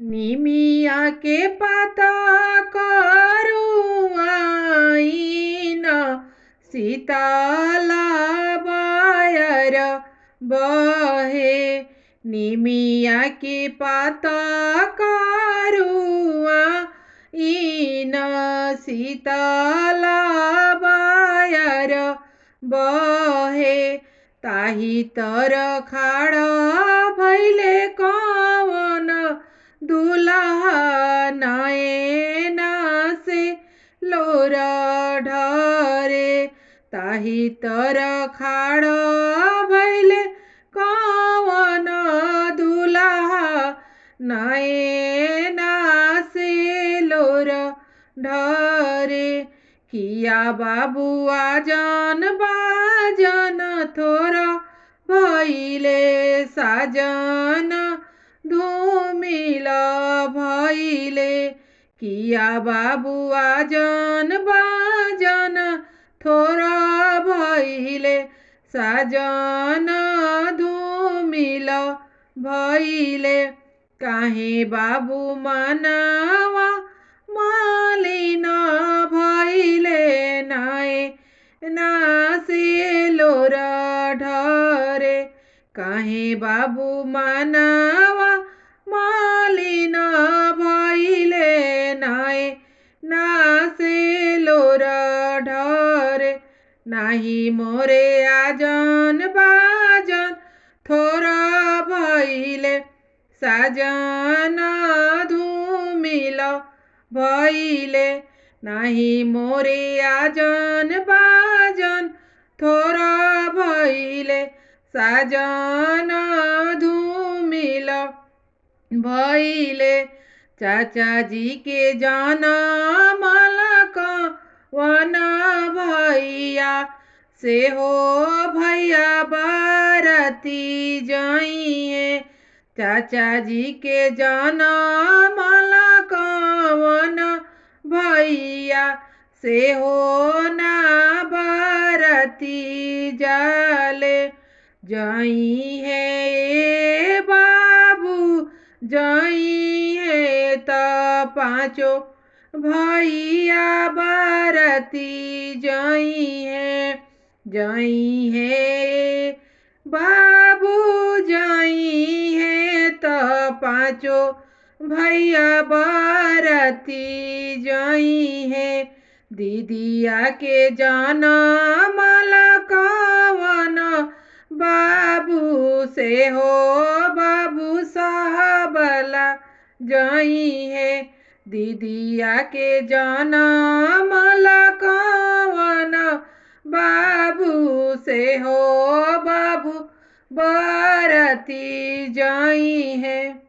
निमिया के पाता करुआइन शीतला बायर बहे। निमिया के पाता करुआइन शीतला बायर बहे। ताही तर खाड़ भैले कवन दुल्हा नयना से लोर ढरे। ताही तर खाड़ भैले कवन दुल्हा नयना से लोर ढरे। किया बाबुआ जन बाजन थोरा भैले साजन धूमिल भैले। किया बाबुआ जन बाजन थोरा भैले साजन धूमिल भैले। काहे बाबू मनवा मालिन भैले नयना से लोर ढरे। काहे बाबू मनवा मालिन भैले नयना से लोर ढरे। नाही मोरे आजन बाजन थोरा भैले साजन धूमिल भैले। नाही मोरे आजन बाजन थोरा भैले साजन धूमिल भैले। चाचा जी के जनमल कवन भैया से हो भैया बारती जाइए। चाचा जी के जनमल कवन भैया से हो ना बारती जाले। जाई है ए बाबू जाई है त पाँचो भैया बारती जाई है बाबू जाई है त पाँचो भैया बारती जाई है। दीदिया के जनमल कवन बाबू से हो बाबू साहबला जाई है। दीदिया के जनमल कवन बाबू से हो बाबू बारती जाई है।